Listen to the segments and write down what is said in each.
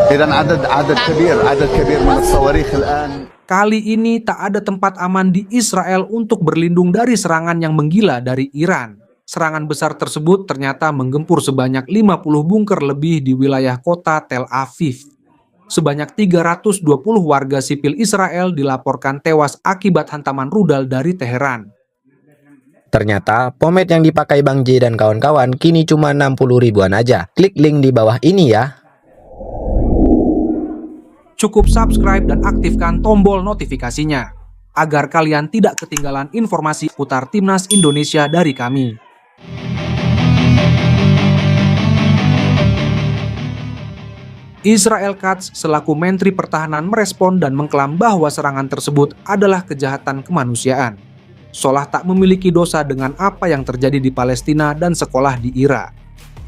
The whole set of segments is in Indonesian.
إذا عدد كبير من الصواريخ الآن. Kali ini tak ada tempat aman di Israel untuk berlindung dari serangan yang menggila dari Iran. Serangan besar tersebut ternyata menggempur sebanyak 50 bunker lebih di wilayah kota Tel Aviv. Sebanyak 320 warga sipil Israel dilaporkan tewas akibat hantaman rudal dari Teheran. Ternyata pomade yang dipakai Bang J dan kawan-kawan kini cuma 60 ribuan aja. Klik link di bawah ini ya. Cukup subscribe dan aktifkan tombol notifikasinya agar kalian tidak ketinggalan informasi putar Timnas Indonesia dari kami. Israel Katz selaku Menteri Pertahanan merespon dan mengklaim bahwa serangan tersebut adalah kejahatan kemanusiaan. Seolah tak memiliki dosa dengan apa yang terjadi di Palestina dan sekolah di Irak.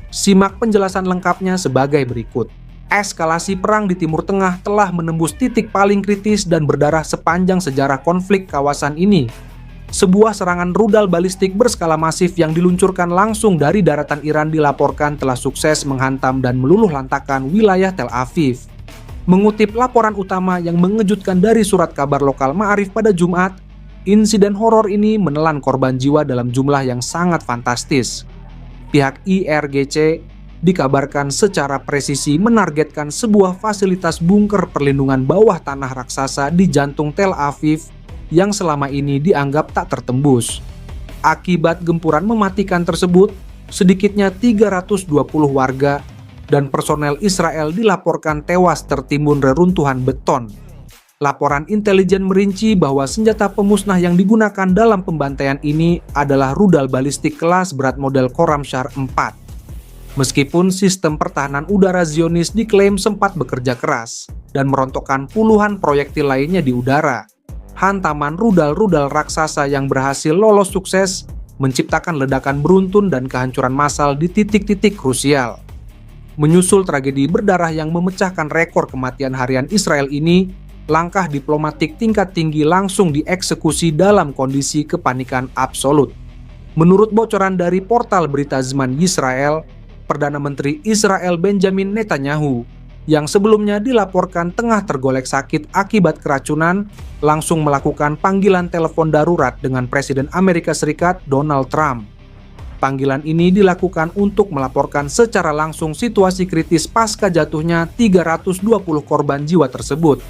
Simak penjelasan lengkapnya sebagai berikut. Eskalasi perang di Timur Tengah telah menembus titik paling kritis dan berdarah sepanjang sejarah konflik kawasan ini. Sebuah serangan rudal balistik berskala masif yang diluncurkan langsung dari daratan Iran dilaporkan telah sukses menghantam dan meluluh lantakkan wilayah Tel Aviv. Mengutip laporan utama yang mengejutkan dari surat kabar lokal Ma'arif pada Jumat, insiden horor ini menelan korban jiwa dalam jumlah yang sangat fantastis. Pihak IRGC dikabarkan secara presisi menargetkan sebuah fasilitas bunker perlindungan bawah tanah raksasa di jantung Tel Aviv yang selama ini dianggap tak tertembus. Akibat gempuran mematikan tersebut, sedikitnya 320 warga dan personel Israel dilaporkan tewas tertimbun reruntuhan beton. Laporan intelijen merinci bahwa senjata pemusnah yang digunakan dalam pembantaian ini adalah rudal balistik kelas berat model Khorramshahr 4. Meskipun sistem pertahanan udara Zionis diklaim sempat bekerja keras dan merontokkan puluhan proyektil lainnya di udara, hantaman rudal-rudal raksasa yang berhasil lolos sukses menciptakan ledakan beruntun dan kehancuran massal di titik-titik krusial. Menyusul tragedi berdarah yang memecahkan rekor kematian harian Israel ini, langkah diplomatik tingkat tinggi langsung dieksekusi dalam kondisi kepanikan absolut. Menurut bocoran dari portal berita Zman Yisrael, Perdana Menteri Israel Benjamin Netanyahu, yang sebelumnya dilaporkan tengah tergolek sakit akibat keracunan, langsung melakukan panggilan telepon darurat dengan Presiden Amerika Serikat Donald Trump. Panggilan ini dilakukan untuk melaporkan secara langsung situasi kritis pasca jatuhnya 320 korban jiwa tersebut.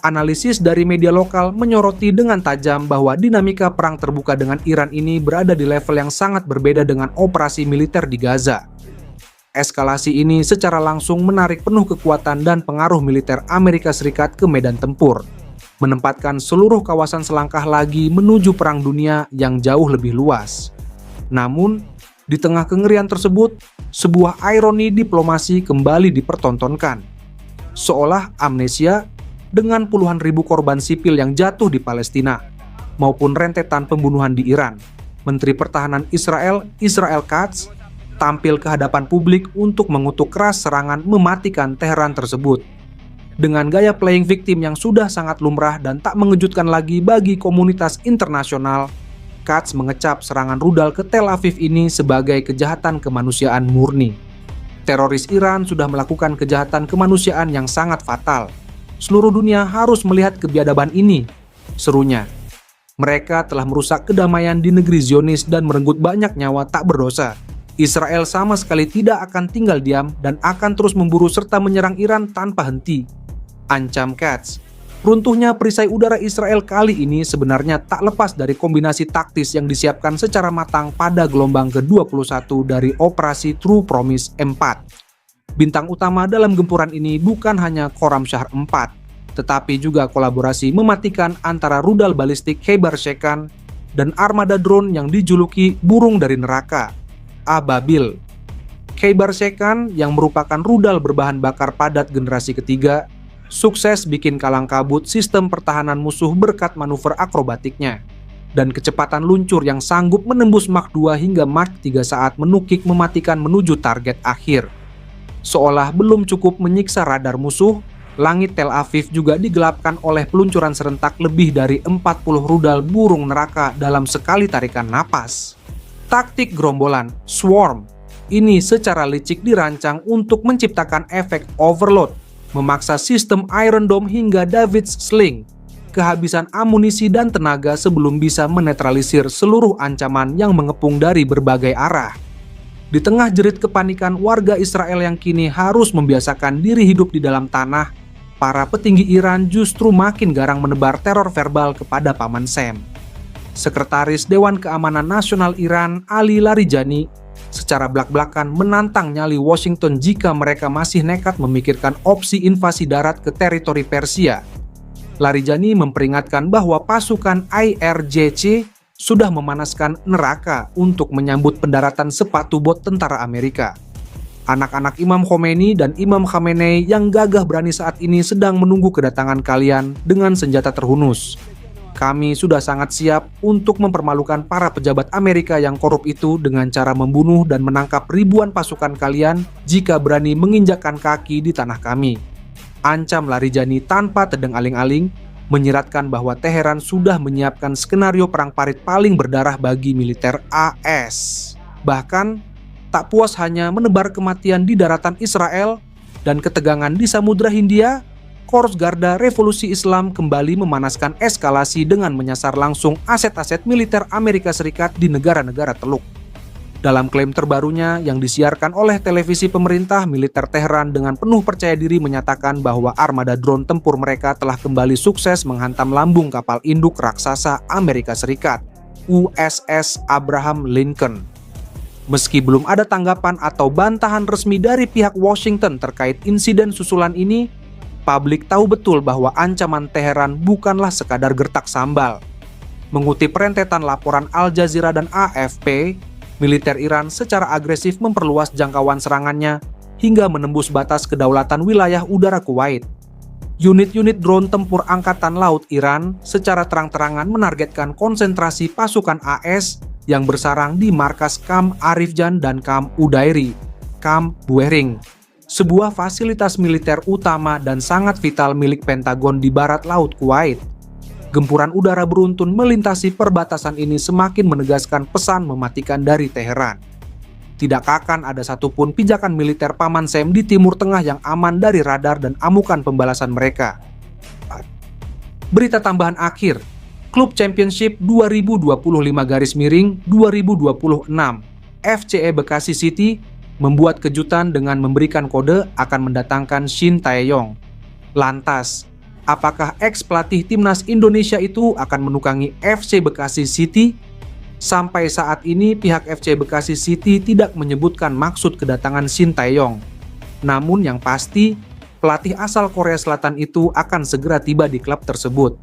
Analisis dari media lokal menyoroti dengan tajam bahwa dinamika perang terbuka dengan Iran ini berada di level yang sangat berbeda dengan operasi militer di Gaza. Eskalasi ini secara langsung menarik penuh kekuatan dan pengaruh militer Amerika Serikat ke medan tempur, menempatkan seluruh kawasan selangkah lagi menuju perang dunia yang jauh lebih luas. Namun, di tengah kengerian tersebut, sebuah ironi diplomasi kembali dipertontonkan. Seolah amnesia dengan puluhan ribu korban sipil yang jatuh di Palestina, maupun rentetan pembunuhan di Iran, Menteri Pertahanan Israel Katz tampil ke hadapan publik untuk mengutuk keras serangan mematikan Teheran tersebut. Dengan gaya playing victim yang sudah sangat lumrah dan tak mengejutkan lagi bagi komunitas internasional, Katz mengecap serangan rudal ke Tel Aviv ini sebagai kejahatan kemanusiaan murni. Teroris Iran sudah melakukan kejahatan kemanusiaan yang sangat fatal. Seluruh dunia harus melihat kebiadaban ini, serunya. Mereka telah merusak kedamaian di negeri Zionis dan merenggut banyak nyawa tak berdosa. Israel sama sekali tidak akan tinggal diam dan akan terus memburu serta menyerang Iran tanpa henti, ancam Katz. Runtuhnya perisai udara Israel kali ini sebenarnya tak lepas dari kombinasi taktis yang disiapkan secara matang pada gelombang ke-21 dari operasi True Promise 4. Bintang utama dalam gempuran ini bukan hanya Khorramshahr 4, tetapi juga kolaborasi mematikan antara rudal balistik Khaybar Shekan dan armada drone yang dijuluki burung dari neraka, Ababil. Khaybar Shekan yang merupakan rudal berbahan bakar padat generasi ketiga, sukses bikin kalang kabut sistem pertahanan musuh berkat manuver akrobatiknya dan kecepatan luncur yang sanggup menembus Mach 2 hingga Mach 3 saat menukik mematikan menuju target akhir. Seolah belum cukup menyiksa radar musuh, langit Tel Aviv juga digelapkan oleh peluncuran serentak lebih dari 40 rudal burung neraka dalam sekali tarikan napas. Taktik gerombolan, swarm, ini secara licik dirancang untuk menciptakan efek overload memaksa sistem Iron Dome hingga David's Sling, kehabisan amunisi dan tenaga sebelum bisa menetralisir seluruh ancaman yang mengepung dari berbagai arah. Di tengah jerit kepanikan warga Israel yang kini harus membiasakan diri hidup di dalam tanah, para petinggi Iran justru makin garang menebar teror verbal kepada Paman Sam. Sekretaris Dewan Keamanan Nasional Iran, Ali Larijani, secara blak-blakan menantang nyali Washington jika mereka masih nekat memikirkan opsi invasi darat ke teritori Persia. Larijani memperingatkan bahwa pasukan IRGC sudah memanaskan neraka untuk menyambut pendaratan sepatu bot tentara Amerika. Anak-anak Imam Khomeini dan Imam Khamenei yang gagah berani saat ini sedang menunggu kedatangan kalian dengan senjata terhunus. Kami sudah sangat siap untuk mempermalukan para pejabat Amerika yang korup itu dengan cara membunuh dan menangkap ribuan pasukan kalian jika berani menginjakkan kaki di tanah kami. Ancam Larijani tanpa tedeng aling-aling, menyiratkan bahwa Teheran sudah menyiapkan skenario perang parit paling berdarah bagi militer AS. Bahkan, tak puas hanya menebar kematian di daratan Israel dan ketegangan di Samudra Hindia, Korps Garda Revolusi Islam kembali memanaskan eskalasi dengan menyasar langsung aset-aset militer Amerika Serikat di negara-negara Teluk. Dalam klaim terbarunya yang disiarkan oleh televisi pemerintah, militer Teheran dengan penuh percaya diri menyatakan bahwa armada drone tempur mereka telah kembali sukses menghantam lambung kapal induk raksasa Amerika Serikat, USS Abraham Lincoln. Meski belum ada tanggapan atau bantahan resmi dari pihak Washington terkait insiden susulan ini, publik tahu betul bahwa ancaman Teheran bukanlah sekadar gertak sambal. Mengutip rentetan laporan Al Jazeera dan AFP, militer Iran secara agresif memperluas jangkauan serangannya hingga menembus batas kedaulatan wilayah udara Kuwait. Unit-unit drone tempur Angkatan Laut Iran secara terang-terangan menargetkan konsentrasi pasukan AS yang bersarang di markas Kamp Arifjan dan Kamp Udairi, Kamp Buehring, sebuah fasilitas militer utama dan sangat vital milik Pentagon di barat laut Kuwait. Gempuran udara beruntun melintasi perbatasan ini semakin menegaskan pesan mematikan dari Teheran. Tidak akan ada satupun pijakan militer Paman Sam di Timur Tengah yang aman dari radar dan amukan pembalasan mereka. Berita tambahan akhir, Klub Championship 2025-2026 FCE Bekasi City membuat kejutan dengan memberikan kode akan mendatangkan Shin Tae-yong. Lantas, apakah ex-pelatih timnas Indonesia itu akan menukangi FC Bekasi City? Sampai saat ini pihak FC Bekasi City tidak menyebutkan maksud kedatangan Shin Tae-yong. Namun yang pasti, pelatih asal Korea Selatan itu akan segera tiba di klub tersebut.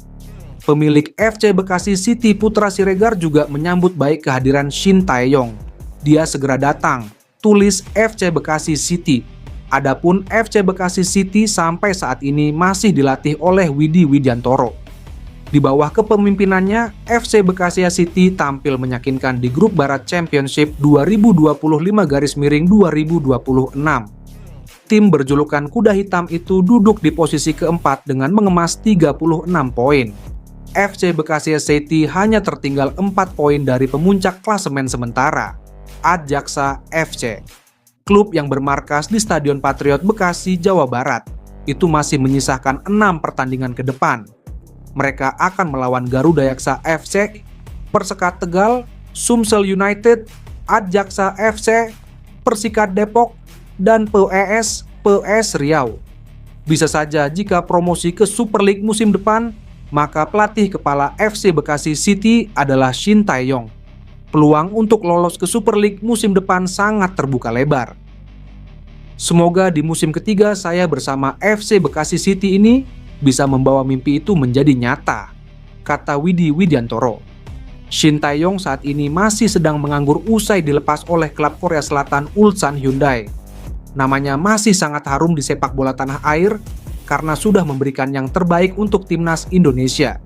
Pemilik FC Bekasi City Putra Siregar juga menyambut baik kehadiran Shin Tae-yong. Dia segera datang, tulis FC Bekasi City. Adapun FC Bekasi City sampai saat ini masih dilatih oleh Widi Widiantoro. Di bawah kepemimpinannya, FC Bekasi City tampil meyakinkan di grup Barat Championship 2025-2026. Tim berjulukan Kuda Hitam itu duduk di posisi keempat dengan mengemas 36 poin. FC Bekasi City hanya tertinggal 4 poin dari pemuncak klasemen sementara, Adjaksa FC. Klub yang bermarkas di Stadion Patriot Bekasi, Jawa Barat, itu masih menyisakan 6 pertandingan ke depan. Mereka akan melawan Garuda Yaksa FC, Persekat Tegal, Sumsel United, Adjaksa FC, Persikat Depok, dan PES Riau. Bisa saja jika promosi ke Super League musim depan, maka pelatih kepala FC Bekasi City adalah Shin Tae-yong. Peluang untuk lolos ke Super League musim depan sangat terbuka lebar. Semoga di musim ketiga saya bersama FC Bekasi City ini bisa membawa mimpi itu menjadi nyata, kata Widi Widiantoro. Shin Tae-yong saat ini masih sedang menganggur usai dilepas oleh klub Korea Selatan Ulsan Hyundai. Namanya masih sangat harum di sepak bola tanah air karena sudah memberikan yang terbaik untuk timnas Indonesia.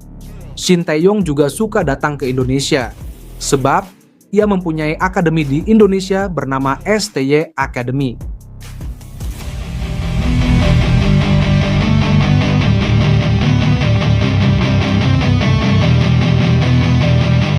Shin Tae-yong juga suka datang ke Indonesia, sebab ia mempunyai akademi di Indonesia bernama STY Academy.